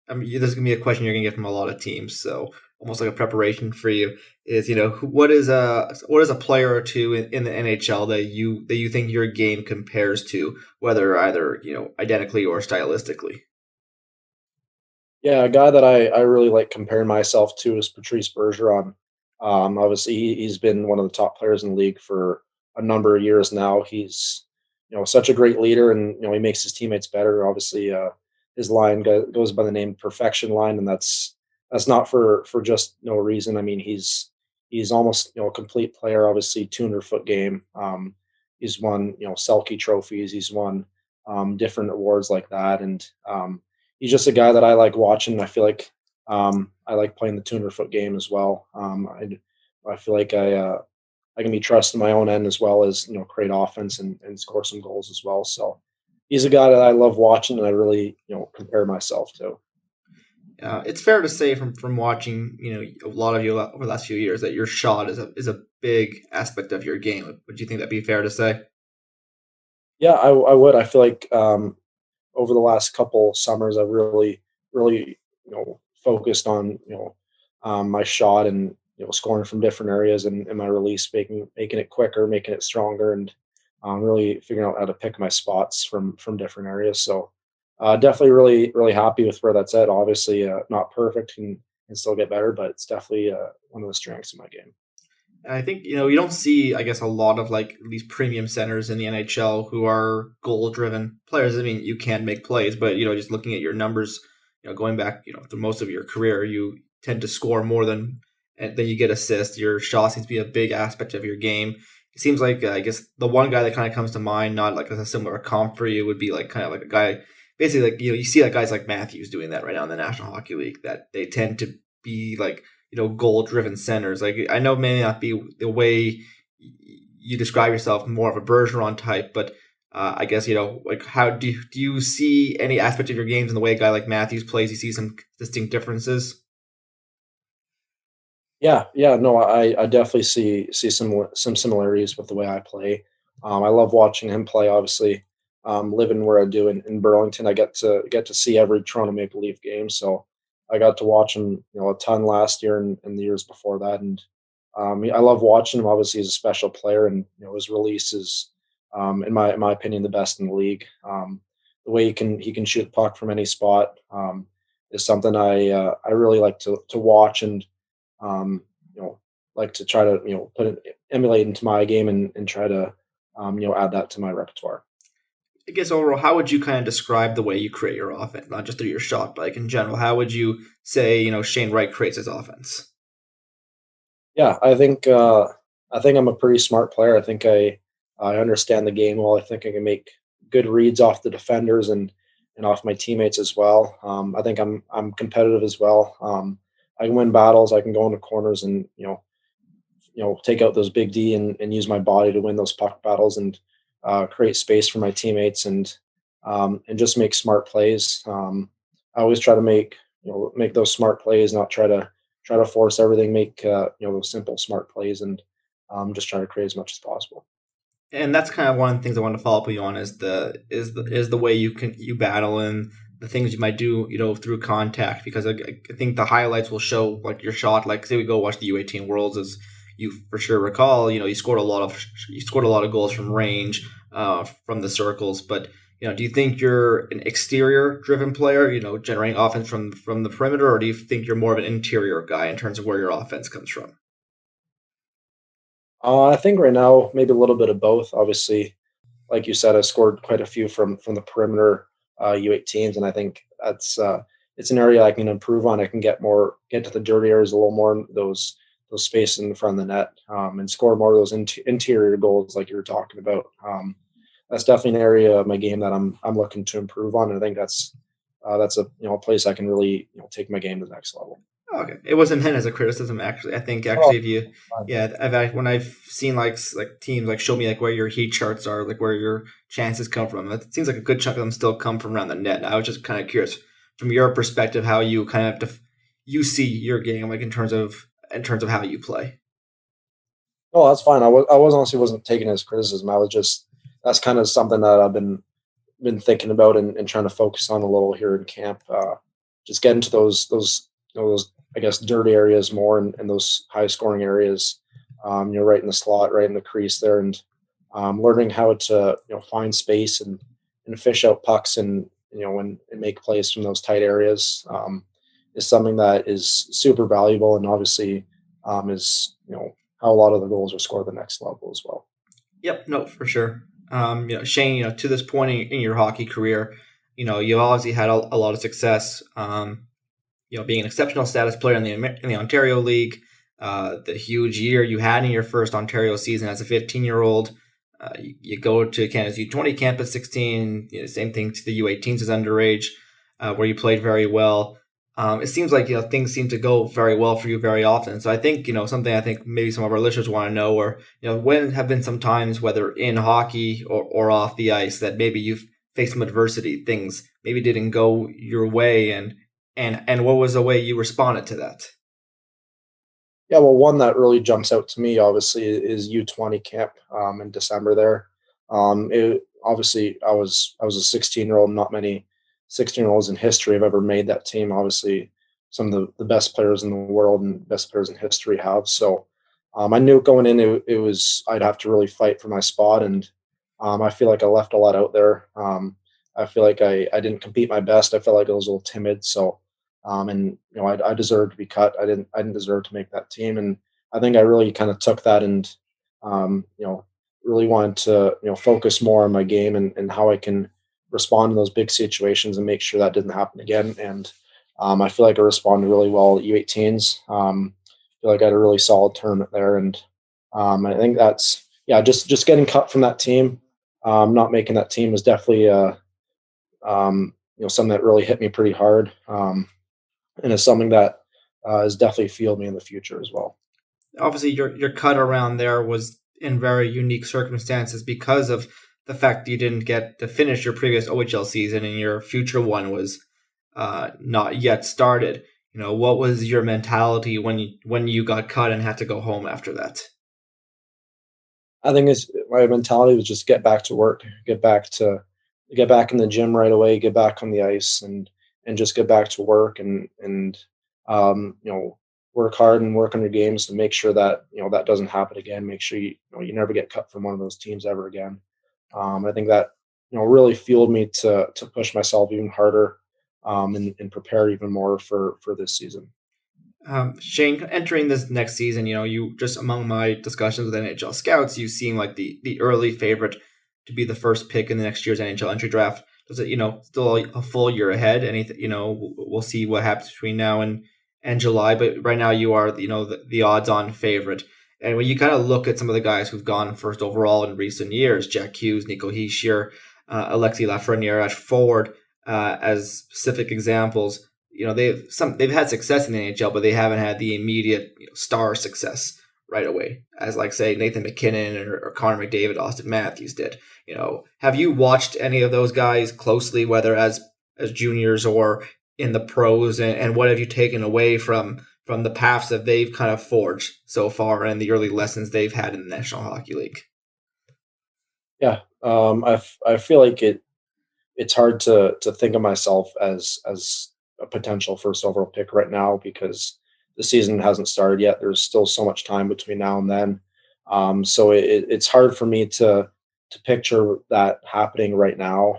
I mean, this is gonna be a question you're gonna get from a lot of teams, so almost like a preparation for you is, what is a player or two in the NHL that you think your game compares to, whether either identically or stylistically. Yeah, a guy that I really like comparing myself to is Patrice Bergeron. Obviously, he's been one of the top players in the league for a number of years now. He's such a great leader, and he makes his teammates better. Obviously, his line goes by the name Perfection Line, and that's not for just no reason. I mean, he's almost a complete player. Obviously, 200-foot game. He's won Selke trophies. He's won different awards like that, and he's just a guy that I like watching. I feel like I like playing the 200-foot game as well. I feel like I can be trusted in my own end as well as create offense and score some goals as well. So he's a guy that I love watching and I really compare myself to. It's fair to say from watching a lot of you over the last few years that your shot is a big aspect of your game. Would you think that'd be fair to say? Yeah, I would. I feel like over the last couple summers, I've really focused on my shot and scoring from different areas and my release, making it quicker, making it stronger, and really figuring out how to pick my spots from different areas. So definitely really happy with where that's at. Obviously, not perfect and can still get better, but it's definitely one of the strengths of my game. And I think you don't see, I guess, a lot of like these premium centers in the NHL who are goal driven players. I mean, you can make plays, but just looking at your numbers, going back, through most of your career, you tend to score more than you get assists. Your shot seems to be a big aspect of your game. It seems like I guess the one guy that kind of comes to mind, not like as a similar comp for you, would be like kind of like a guy, basically like you see like guys like Matthews doing that right now in the National Hockey League. That they tend to be like goal driven centers. Like I know it may not be the way you describe yourself, more of a Bergeron type, but I guess like how do you see any aspect of your games in the way a guy like Matthews plays? You see some distinct differences. Yeah, no, I definitely see some similarities with the way I play. I love watching him play. Obviously, living where I do in Burlington, I get to see every Toronto Maple Leaf game. So I got to watch him, a ton last year and the years before that. And I love watching him. Obviously, he's a special player, and his release is, in my opinion, the best in the league. The way he can shoot the puck from any spot is something I really like to watch and um, like to try to emulate into my game and try to add that to my repertoire. I guess overall, how would you kind of describe the way you create your offense, not just through your shot, but like in general? How would you say Shane Wright creates his offense? Yeah, I think I'm a pretty smart player. I think I understand the game well. I think I can make good reads off the defenders and off my teammates as well. I think I'm competitive as well. I can win battles. I can go into corners and take out those big D and use my body to win those puck battles and create space for my teammates and just make smart plays. I always try to make those smart plays, not try to force everything. Make those simple smart plays and just try to create as much as possible. And that's kind of one of the things I wanted to follow up with you on is the way you battle and the things you might do through contact, because I think the highlights will show like your shot. Like say we go watch the U18 Worlds, as you for sure recall, you scored a lot of goals from range, from the circles. But do you think you're an exterior driven player, generating offense from the perimeter, or do you think you're more of an interior guy in terms of where your offense comes from? I think right now maybe a little bit of both. Obviously, like you said, I scored quite a few from the perimeter U18s, and I think it's an area I can improve on. I can get to the dirty areas a little more, those spaces in front of the net, and score more of those interior goals like you were talking about. That's definitely an area of my game that I'm looking to improve on, and I think that's a place I can really take my game to the next level. Okay, it wasn't meant as a criticism. Actually, I think Oh, actually, if you, fine. yeah, when I've seen like teams like show me like where your heat charts are, like where your chances come from. It seems like a good chunk of them still come from around the net. And I was just kind of curious from your perspective how you kind of you see your game, like in terms of how you play. Oh, that's fine. I was honestly wasn't taking it as criticism. I was just that's kind of something that I've been thinking about and trying to focus on a little here in camp. just get into those I guess dirty areas more and those high scoring areas. Right in the slot, right in the crease there, and learning how to find space and fish out pucks and and make plays from those tight areas is something that is super valuable and obviously is how a lot of the goals are scored at the next level as well. Yep, no, for sure. Shane, to this point in your hockey career, you obviously had a lot of success. Being an exceptional status player in the Ontario League, the huge year you had in your first Ontario season as a 15-year-old. You go to Canada's U20 camp at 16. Same thing to the U18s as underage, where you played very well. It seems like things seem to go very well for you very often. So I think something I think maybe some of our listeners want to know, or when have been some times, whether in hockey or off the ice, that maybe you've faced some adversity, things maybe didn't go your way, and what was the way you responded to that? Yeah, well, one that really jumps out to me, obviously, is U20 camp in December there. Obviously, I was a 16-year-old. Not many 16-year-olds in history have ever made that team. Obviously, some of the best players in the world and best players in history have. So I knew going in, it was I'd have to really fight for my spot, and I feel like I left a lot out there. I feel like I didn't compete my best. I felt like I was a little timid. So and I deserved to be cut. I didn't deserve to make that team, and I think I really kind of took that and um, you know really wanted to focus more on my game and how I can respond to those big situations and make sure that didn't happen again. And I feel like I responded really well at U18s. I feel like I had a really solid tournament there, and I think that's yeah, just getting cut from that team, not making that team was definitely something that really hit me pretty hard. And it's something that has definitely fueled me in the future as well. Obviously, your cut around there was in very unique circumstances because of the fact that you didn't get to finish your previous OHL season and your future one was not yet started. What was your mentality when you got cut and had to go home after that? I think it's my mentality was just get back to work, get back in the gym right away, get back on the ice, and just get back to work and work hard and work on your games to make sure that that doesn't happen again. Make sure you never get cut from one of those teams ever again. I think that really fueled me to push myself even harder and prepare even more for this season. Shane, entering this next season, you just among my discussions with NHL scouts, you seem like the early favorite to be the first pick in the next year's NHL entry draft. Does it, still a full year ahead? Anything, we'll see what happens between now and July. But right now, you are, the odds-on favorite. And when you kind of look at some of the guys who've gone first overall in recent years, Jack Hughes, Nico Hischier, Alexis Lafreniere at forward, as specific examples. They've had success in the NHL, but they haven't had the immediate star success right away, as like say Nathan McKinnon or Connor McDavid, Austin Matthews did. Have you watched any of those guys closely, whether as juniors or in the pros, and what have you taken away from the paths that they've kind of forged so far and the early lessons they've had in the National Hockey League? Yeah, I feel like it's hard to think of myself as a potential first overall pick right now because the season hasn't started yet. There's still so much time between now and then. So it's hard for me to picture that happening right now.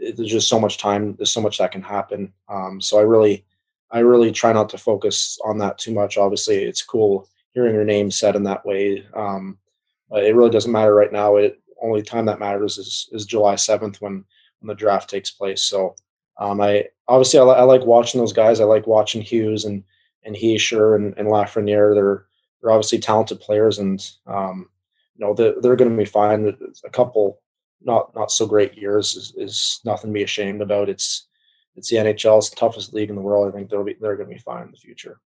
There's just so much time. There's so much that can happen. So I really try not to focus on that too much. Obviously, it's cool hearing your name said in that way. But it really doesn't matter right now. It only time that matters is July 7th when the draft takes place. So I like watching those guys. I like watching Hughes and Heischer and Lafreniere. They're obviously talented players, and they're going to be fine. A couple not so great years is nothing to be ashamed about. It's the NHL. It's the toughest league in the world. I think they're going to be fine in the future.